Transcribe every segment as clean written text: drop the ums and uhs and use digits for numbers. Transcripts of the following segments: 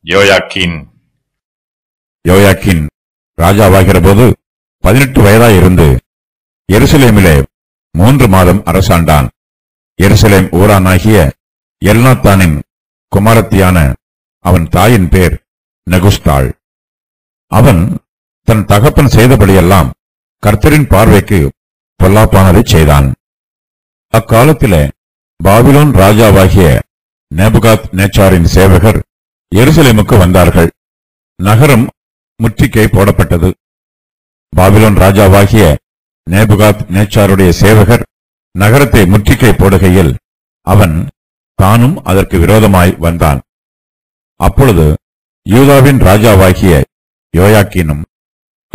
யோயாக்கீன். யோயாக்கீன் ராஜாவாகிற போது 18 வயதாயிருந்து எருசலேமிலே 3 மாதம் அரசாண்டான். எருசலேம் ஊரானாகிய எல்நாத்தானின் குமாரத்தியான அவன் தாயின் பேர் நெகுஸ்தாள். அவன் தன் தகப்பன் செய்தபடியெல்லாம் கர்த்தரின் பார்வைக்கு பொல்லாப்பானதைச் செய்தான். அக்காலத்திலே பாபிலோன் ராஜாவாகிய நேபுகாத் நேச்சாரின் சேவகர் எருசலேமுக்கு வந்தார்கள். நகரம் முற்றுகை போடப்பட்டது. பாபிலோன் ராஜாவாகிய நேபுகாத் நேச்சாருடைய சேவகர் நகரத்தை முற்றுகை போடுகையில் அவன் தானும் அதற்கு விரோதமாய் வந்தான். அப்பொழுது யூதாவின் ராஜாவாகிய யோயாக்கீனும்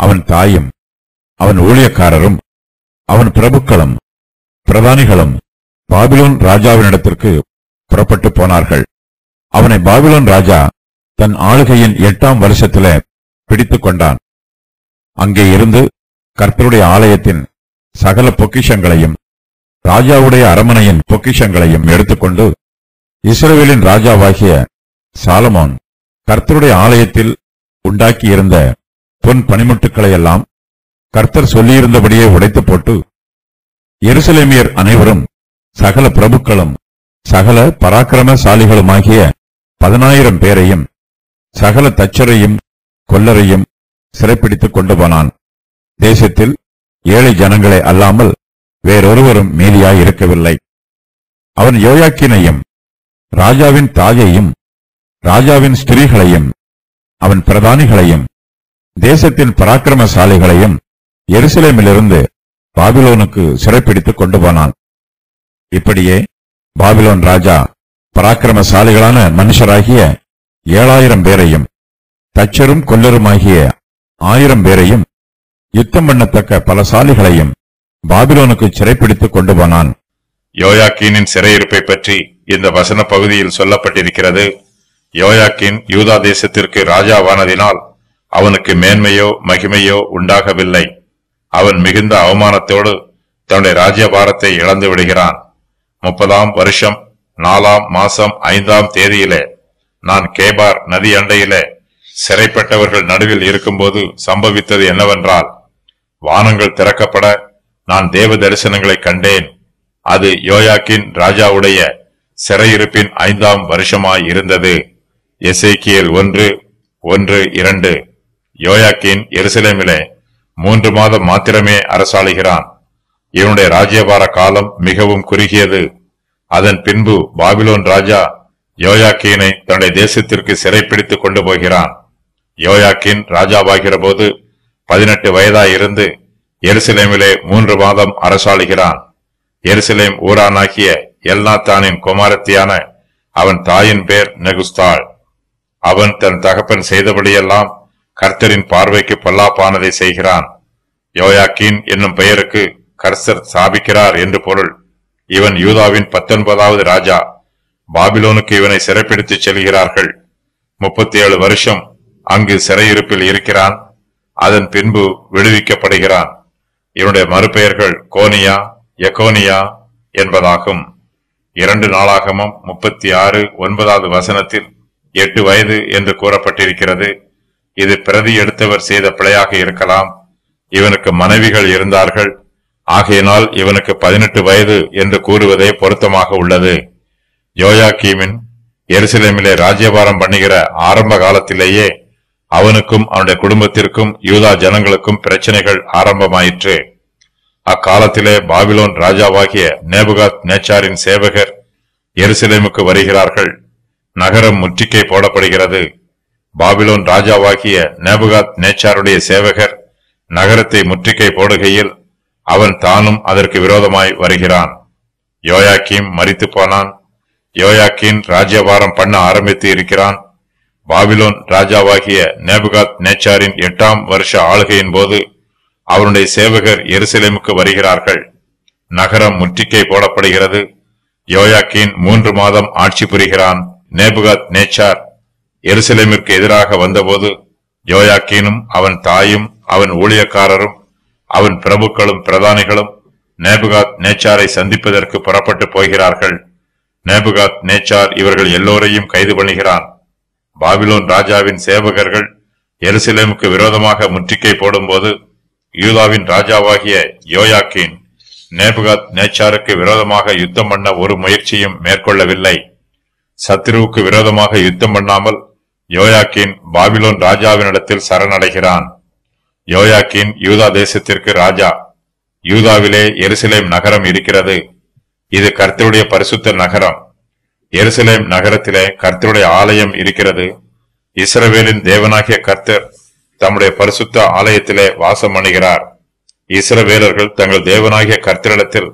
அவன் தாயும் அவன் ஊழியக்காரரும் அவன் பிரபுக்களும் பிரதானிகளும் பாபிலோன் ராஜாவினிடத்திற்கு புறப்பட்டு போனார்கள். அவனை பாபிலோன் ராஜா தன் ஆளுகையின் 8ஆம் வருஷத்திலே பிடித்துக் கொண்டான். அங்கே இருந்து கர்த்தருடைய ஆலயத்தின் சகல பொக்கிஷங்களையும் ராஜாவுடைய அரமனையின் பொக்கிஷங்களையும் எடுத்துக்கொண்டு இஸ்ரவேலின் ராஜாவாகிய சாலமோன் கர்த்தருடைய ஆலயத்தில் உண்டாக்கியிருந்த பொன் பனிமுட்டுக்களையெல்லாம் கர்த்தர் சொல்லியிருந்தபடியே உடைத்து போட்டு எருசலேமியர் அனைவரும் சகல பிரபுக்களும் சகல பராக்கிரமசாலிகளுமாகிய 10,000 பேரையும் சகல தச்சரையும் கொல்லரையும் சிறைப்பிடித்துக் கொண்டு போனான். தேசத்தில் ஏழை ஜனங்களே அல்லாமல் வேறொருவரும் மீதியாய் இருக்கவில்லை. அவன் யோயாக்கீனையும் ராஜாவின் தாயையும் ராஜாவின் ஸ்திரீகளையும் அவன் பிரதானிகளையும் தேசத்தின் பராக்கிரமசாலிகளையும் எருசலேமிலிருந்து பாபிலோனுக்கு சிறைப்பிடித்துக் கொண்டு போனான். இப்படியே பாபிலோன் ராஜா பராக்கிரமசாலிகளான மனுஷராகிய 7,000 பேரையும் தச்சரும் கொல்லருமாகிய 1,000 பேரையும் யுத்தம் பண்ணத்தக்க பலசாலிகளையும் பாபிலோனுக்கு சிறைப்பிடித்துக் கொண்டு போனான். யோயாக்கீனின் சிறையிருப்பை பற்றி இந்த வசன பகுதியில் சொல்லப்பட்டிருக்கிறது. யோயாக்கீன் யூதா தேசத்திற்கு ராஜாவானதினால் அவனுக்கு மேன்மையோ மகிமையோ உண்டாகவில்லை. அவன் மிகுந்த அவமானத்தோடு தன்னுடைய ராஜ்யபாரத்தை இழந்து விடுகிறான். 30ஆம் வருஷம் 4ஆம் மாசம் 5ஆம் தேதியிலே நான் கேபார் நதி அண்டையிலே சிறைப்பட்டவர்கள் நடுவில் இருக்கும்போது சம்பவித்தது என்னவென்றால், வானங்கள் திறக்கப்பட நான் தேவ தரிசனங்களை கண்டேன். அது யோயாக்கீன் ராஜாவுடைய சிறையிருப்பின் 5ஆம் வருஷமாய் இருந்தது. எசேக்கியேல் 1:1-2. யோயாக்கீன் எருசலேமிலே 3 மாதம் மாத்திரமே அரசாளுகிறான். இவனுடைய ராஜ்யபார காலம் மிகவும் குறுகியது. அதன் பின்பு பாபிலோன் ராஜா யோயாக்கீனை தன்னுடைய தேசத்திற்கு சிறைப்பிடித்துக் கொண்டு போகிறான். யோயாக்கீன் ராஜாவாகிற போது 18 வயதாயிருந்து எருசலேமிலே 3 மாதம் அரசாளுகிறான். எருசலேம் ஊரானாகிய எல்நாத்தானின் குமாரத்தியான அவன் தாயின் பேர் நெகுஸ்தாள். அவன் தன் தகப்பன் செய்தபடியெல்லாம் கர்த்தரின் பார்வைக்கு பொல்லாப்பானதை செய்கிறான். யோயாக்கீன் என்னும் பெயருக்கு கர்த்தர் சாபிக்கிறார் என்று பொருள். இவன் யூதாவின் 19வது ராஜா. பாபிலோனுக்கு இவனை சிறைப்பிடித்துச் செல்கிறார்கள். 37 வருஷம் அங்கு சிறையிருப்பில் இருக்கிறான். அதன் பின்பு விடுவிக்கப்படுகிறான். இவனுடைய மறுபெயர்கள் கோனியா, எகோனியா என்பதாகும். 2 நாளாகமம் 36:9வது வசனத்தில் 8 வயது என்று கூறப்பட்டிருக்கிறது. இது பிரதி எடுத்தவர் செய்த பிழையாக இருக்கலாம். இவனுக்கு மனைவிகள் இருந்தார்கள். ஆகையினால் இவனுக்கு 18 வயது என்று கூறுவதே பொருத்தமாக உள்ளது. யோயாக்கீமின் எருசலேமிலே ராஜ்யபாரம் பண்ணுகிற ஆரம்ப காலத்திலேயே அவனுக்கும் அவனுடைய குடும்பத்திற்கும் யூதா ஜனங்களுக்கும் பிரச்சனைகள் ஆரம்பமாயிற்று. அக்காலத்திலே பாபிலோன் ராஜாவாகிய நேபுகாத் நேச்சாரின் சேவகர் எருசலேமுக்கு வருகிறார்கள். நகரம் முற்றுகை போடப்படுகிறது. பாபிலோன் ராஜாவாகிய நேபுகாத் நேச்சாருடைய சேவகர் நகரத்தை முற்றுகை போடுகையில் அவன் தானும் அதற்கு விரோதமாய் வருகிறான். யோயாக்கீம் மரித்து போனான். யோயாக்கீன் ராஜ்யபாரம் பண்ண ஆரம்பித்து இருக்கிறான். பாபிலோன் ராஜாவாகிய நேபுகாத் நேச்சாரின் 8ஆம் வருஷ ஆளுகையின் போது அவனுடைய சேவகர் எருசலேமுக்கு வருகிறார்கள். நகரம் முற்றுகை போடப்படுகிறது. யோயாக்கீன் 3 மாதம் ஆட்சி புரிகிறான். நேபுகாத் நேச்சார் எருசலேமிற்கு எதிராக வந்தபோது யோயாக்கீனும் அவன் தாயும் அவன் ஊழியக்காரரும் அவன் பிரபுக்களும் பிரதானிகளும் நேபுகாத் நேச்சாரை சந்திப்பதற்கு புறப்பட்டு போகிறார்கள். நேபுகாத் நேச்சார் இவர்கள் எல்லோரையும் கைது பண்ணுகிறான். பாபிலோன் ராஜாவின் சேவகர்கள் எருசலேமுக்கு விரோதமாக முற்றுகை போடும்போது யூதாவின் ராஜாவாகிய யோயாக்கீன் நேபுகாத் நேச்சாருக்கு விரோதமாக யுத்தம் பண்ண ஒரு முயற்சியும் மேற்கொள்ளவில்லை. சத்ருவுக்கு விரோதமாக யுத்தம் பண்ணாமல் யோயாக்கீன் பாபிலோன் ராஜாவினிடத்தில் சரணடைகிறான். யோயாக்கீன் யூதா தேசத்திற்கு ராஜா. யூதாவிலே எருசலேம் நகரம் இருக்கிறது. இது கர்த்தருடைய பரிசுத்த நகரம். எருசலேம் நகரத்திலே கர்த்தருடைய ஆலயம் இருக்கிறது. இஸ்ரவேலின் தேவனாகிய கர்த்தர் தம்முடைய பரிசுத்த ஆலயத்திலே வாசம் பண்ணுகிறார். இஸ்ரவேலர்கள் தங்கள் தேவனாகிய கர்த்தரிடத்தில்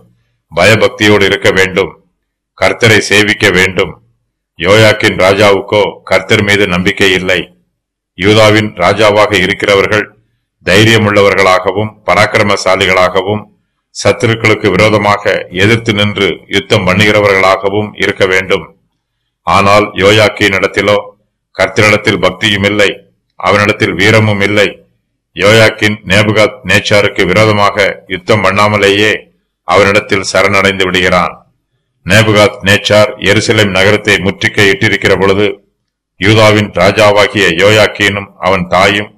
பயபக்தியோடு இருக்க வேண்டும். கர்த்தரை சேவிக்க வேண்டும். யோயாக்கின் ராஜாவுக்கோ கர்த்தர் மீது நம்பிக்கை இல்லை. யூதாவின் ராஜாவாக இருக்கிறவர்கள் தைரியமுள்ளவர்களாகவும் பராக்கிரமசாலிகளாகவும் சத்துருக்களுக்கு விரோதமாக எதிர்த்து நின்று யுத்தம் பண்ணுகிறவர்களாகவும் இருக்க வேண்டும். ஆனால் யோயாக்கினிடத்திலோ கர்த்தரிடத்தில் பக்தியும் இல்லை, அவனிடத்தில் வீரமும் இல்லை. யோயாக்கின் நேபுகாத் நேச்சாருக்கு விரோதமாக யுத்தம் பண்ணாமலேயே அவனிடத்தில் சரணடைந்து விடுகிறான். நேபுகாத் நேச்சார் எருசலேம் நகரத்தை முற்றுகை இட்டிருக்கிற பொழுது யூதாவின் ராஜாவாகிய யோயாக்கீனும் அவன் தாயும்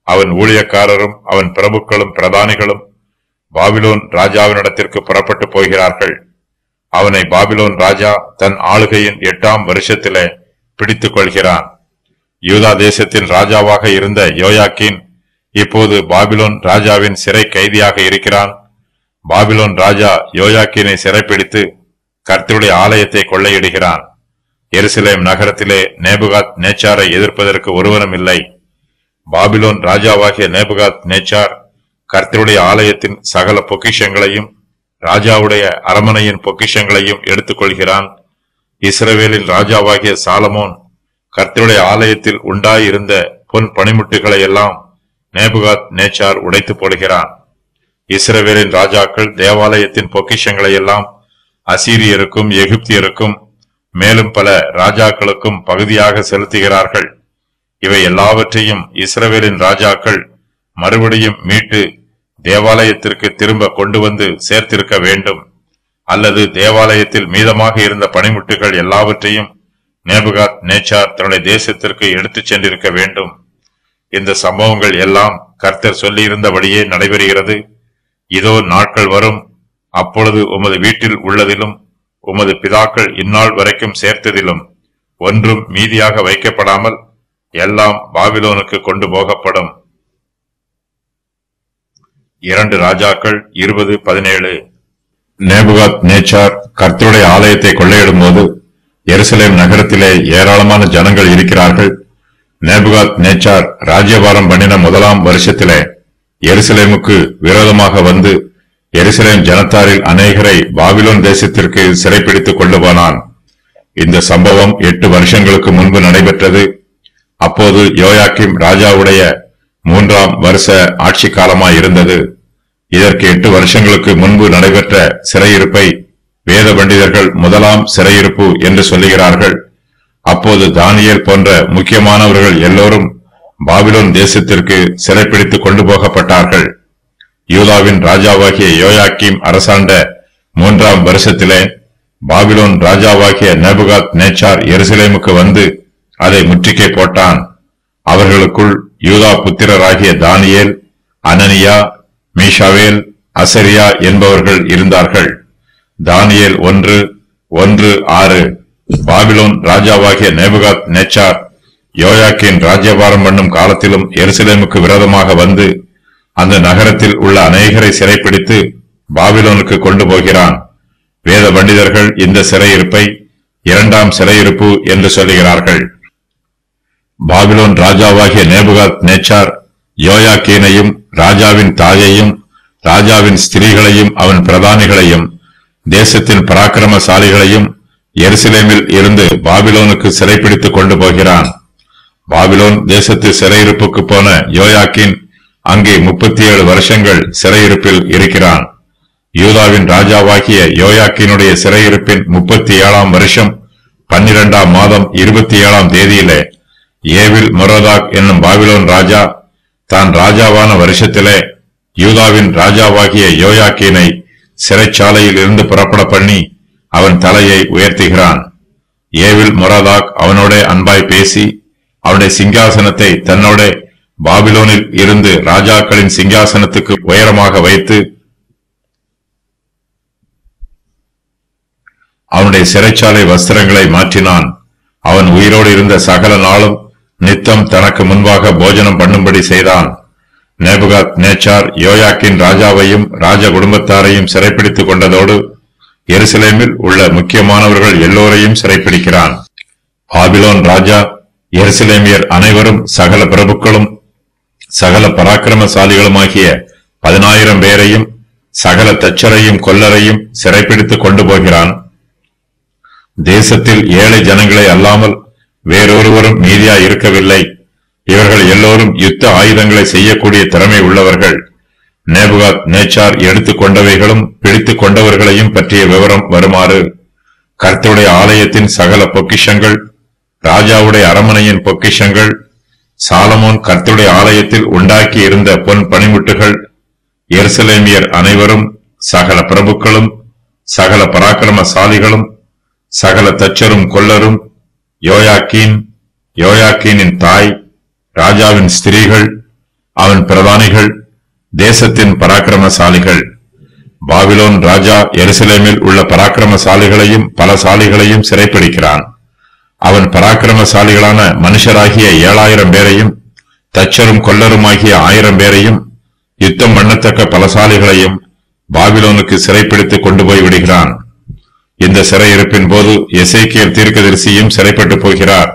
அவன் ஊழியக்காரரும் அவன் பிரபுக்களும் பிரதானிகளும் பாபிலோன் ராஜாவினிடத்திற்கு புறப்பட்டு போகிறார்கள். அவனை பாபிலோன் ராஜா தன் ஆளுகையின் 8ஆம் வருஷத்திலே பிடித்துக் கொள்கிறான். யூதா தேசத்தின் ராஜாவாக இருந்த யோயாக்கீன் இப்போது பாபிலோன் ராஜாவின் சிறை கைதியாக இருக்கிறான். பாபிலோன் ராஜா யோயாக்கீனை சிறைப்பிடித்து கர்த்தருடைய ஆலயத்தை கொள்ளையிடுகிறான். எருசலேம் நகரத்திலே நேபுகாத் நேச்சாரை எதிர்ப்பதற்கு ஒருவனும் இல்லை. பாபிலோன் ராஜாவாகிய நேபுகாத் நேச்சார் கர்த்தருடைய ஆலயத்தின் சகல பொக்கிஷங்களையும் ராஜாவுடைய அரமனையின் பொக்கிஷங்களையும் எடுத்துக்கொள்கிறான். இஸ்ரவேலின் ராஜாவாகிய சாலமோன் கர்த்தருடைய ஆலயத்தில் உண்டாயிருந்த பொன் பணிமுட்டுகளை எல்லாம் நேபுகாத் நேச்சார் உடைத்து போடுகிறான். இஸ்ரவேலின் ராஜாக்கள் தேவாலயத்தின் பொக்கிஷங்களை எல்லாம் அசீரியருக்கும் எகிப்தியருக்கும் மேலும் பல ராஜாக்களுக்கும் பகுதியாக செலுத்துகிறார்கள். இவை எல்லாவற்றையும் இஸ்ரவேலின் ராஜாக்கள் மறுபடியும் மீட்டு தேவாலயத்திற்கு திரும்ப கொண்டு வந்து சேர்த்திருக்க வேண்டும். அல்லது தேவாலயத்தில் மீதமாக இருந்த பணிமுட்டுகள் எல்லாவற்றையும் நேபுகாத் நேச்சார் தன்னுடைய தேசத்திற்கு எடுத்துச் சென்றிருக்க வேண்டும். இந்த சம்பவங்கள் எல்லாம் கர்த்தர் சொல்லியிருந்தபடியே நடைபெறுகிறது. இதோ நாட்கள் வரும், அப்பொழுது உமது வீட்டில் உள்ளதிலும் உமது பிதாக்கள் இந்நாள் வரைக்கும் சேர்த்ததிலும் ஒன்றும் மீதியாக வைக்கப்படாமல் எல்லாம் பாபிலோனுக்கு கொண்டு போகப்படும். 2 ராஜாக்கள் 20:17. நேபுகாத் நேச்சார் கர்த்தருடைய ஆலயத்தை கொள்ளையிடும் போது எருசலேம் நகரத்திலே ஏராளமான ஜனங்கள் இருக்கிறார்கள். நேபுகாத் நேச்சார் ராஜ்யபாரம் பண்ணின 1ஆம் வருஷத்திலே எருசலேமுக்கு விரோதமாக வந்து எருசலேம் ஜனத்தாரில் அநேகரை பாபிலோன் தேசத்திற்கு சிறைப்பிடித்துக் கொண்டு போனான். இந்த சம்பவம் 8 வருஷங்களுக்கு முன்பு நடைபெற்றது. அப்போது யோயாக்கிம் ராஜாவுடைய 3ஆம் வருஷ ஆட்சி காலமாய் இருந்தது. இதற்கு 8 வருஷங்களுக்கு முன்பு நடைபெற்ற சிறையிருப்பை வேத பண்டிதர்கள் 1ஆம் சிறையிருப்பு என்று சொல்லுகிறார்கள். அப்போது தானியேல் போன்ற முக்கியமானவர்கள் எல்லோரும் பாபிலோன் தேசத்திற்கு சிறைப்பிடித்துக் கொண்டு போகப்பட்டார்கள். யூதாவின் ராஜாவாகிய யோயாக்கீம் அரசாண்ட 3ஆம் வருஷத்திலே பாபிலோன் ராஜாவாகிய நேபுகாத் நேச்சார் எருசலேமுக்கு வந்து அதை முற்றுகை போட்டான். அவர்களுக்குள் யூதா புத்திரராகிய தானியேல், அனனியா, மீஷாவேல், அசரியா என்பவர்கள் இருந்தார்கள். தானியேல் 1:1-6. பாபிலோன் ராஜாவாகிய நேபுகாத் நேச்சார் யோயாக்கீன் ராஜ்யபாரம் பண்ணும் காலத்திலும் எருசலேமுக்கு விரோதமாக வந்து அந்த நகரத்தில் உள்ள அநேகரை சிறைப்பிடித்து பாபிலோனுக்கு கொண்டு போகிறான். வேத பண்டிதர்கள் இந்த சிறையிருப்பை 2ஆம் சிறையிருப்பு என்று சொல்லுகிறார்கள். பாபிலோன் ராஜாவாகிய நேபுகாத் நேச்சார் யோயாக்கீனையும் ராஜாவின் தாயையும் ராஜாவின் ஸ்திரீகளையும் அவன் பிரதானிகளையும் தேசத்தின் பராக்கிரமசாலிகளையும் எருசலேமில் இருந்து பாபிலோனுக்கு சிறைப்பிடித்துக் கொண்டு போகிறான். பாபிலோன் தேசத்து சிறையிருப்புக்கு போன யோயாக்கீன் அங்கே 37 வருஷங்கள் சிறையிருப்பில் இருக்கிறான். யூதாவின் ராஜாவாகிய யோயாக்கீனுடைய சிறையிருப்பின் 37ஆம் வருஷம் 12ஆம் மாதம் 27ஆம் தேதியிலே ஏவில் மொரோதாக் என்னும் பாபிலோன் ராஜா தான் ராஜாவான வருஷத்திலே யூதாவின் ராஜாவாகிய யோயாக்கீனை சிறைச்சாலையில் இருந்து புறப்பட பண்ணி அவன் தலையை உயர்த்துகிறான். ஏவில் மொரோதாக் அவனோட அன்பாய் பேசி அவனுடைய சிங்காசனத்தை தன்னோட பாபிலோனில் இருந்து ராஜாக்களின் சிங்காசனத்துக்கு உயரமாக வைத்து அவனுடைய சிறைச்சாலை வஸ்திரங்களை மாற்றினான். அவன் உயிரோடு இருந்த சகல நாளும் நித்தம் தனக்கு முன்பாக போஜனம் பண்ணும்படி செய்தான். நேபுகாத் நேச்சார் யோயாக்கின் ராஜாவையும் ராஜ குடும்பத்தாரையும் சிறைப்பிடித்துக் கொண்டதோடு எருசலேமில் உள்ள முக்கியமானவர்கள் எல்லோரையும் சிறைப்பிடிக்கிறான். பாபிலோன் ராஜா எருசலேமியர் அனைவரும் சகல பிரபுக்களும் சகல பராக்கிரமசாலிகளுமாகிய 10,000 பேரையும் சகல தச்சரையும் கொல்லரையும் சிறைப்பிடித்துக் கொண்டு போகிறான். தேசத்தில் ஏழை ஜனங்களை அல்லாமல் வேறொருவரும் மீதியா இருக்கவில்லை. இவர்கள் எல்லோரும் யுத்த ஆயுதங்களை செய்யக்கூடிய திறமை உள்ளவர்கள். நேபுகாத் நேச்சார் எடுத்துக் கொண்டவைகளும் பிடித்துக் கொண்டவர்களையும் பற்றிய விவரம் வருமாறு: கர்த்தருடைய ஆலயத்தின் சகல பொக்கிஷங்கள், ராஜாவுடைய அரமனையின் பொக்கிஷங்கள், சாலமோன் கர்த்தருடைய ஆலயத்தில் உண்டாக்கி இருந்த பொன் பணிமுட்டுகள், எருசலேமியர் அனைவரும் சகல பிரபுக்களும் சகல பராக்கிரமசாலிகளும் சகல தச்சரும் கொல்லரும், யோயாக்கீனின் தாய், ராஜாவின் ஸ்திரீகள், அவன் பிரதானிகள், தேசத்தின் பராக்கிரமசாலிகள். பாபிலோன் ராஜா எருசலேமில் உள்ள பராக்கிரமசாலிகளையும் பலசாலிகளையும் சிறைப்பிடிக்கிறான். அவன் பராக்கிரமசாலிகளான மனுஷராகிய 7,000 பேரையும் தச்சரும் கொல்லருமாகிய 1000 பேரையும் யுத்தம் பண்ணத்தக்க பலசாலிகளையும் பாபிலோனுக்கு சிறைப்பிடித்துக் கொண்டு போய் விடுகிறான். இந்த சிறையிருப்பின் போது எசேக்கியேல் தீர்க்கதரிசியும் சிறைப்பட்டு போகிறார்.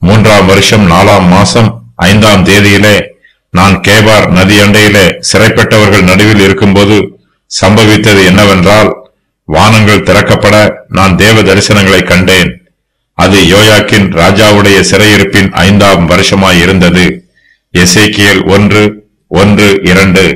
3ஆம் வருஷம் 4ஆம் மாசம் 5ஆம் தேதியிலே நான் கேபார் நதி அண்டையிலே சிறைப்பட்டவர்கள் நடுவில் இருக்கும்போது சம்பவித்தது என்னவென்றால், வானங்கள் திறக்கப்பட நான் தேவ தரிசனங்களை கண்டேன். அது யோயாக்கின் ராஜாவுடைய சிறையிருப்பின் 5ஆம் வருஷமாயிருந்தது. எசேக்கியேல் 1:1-2.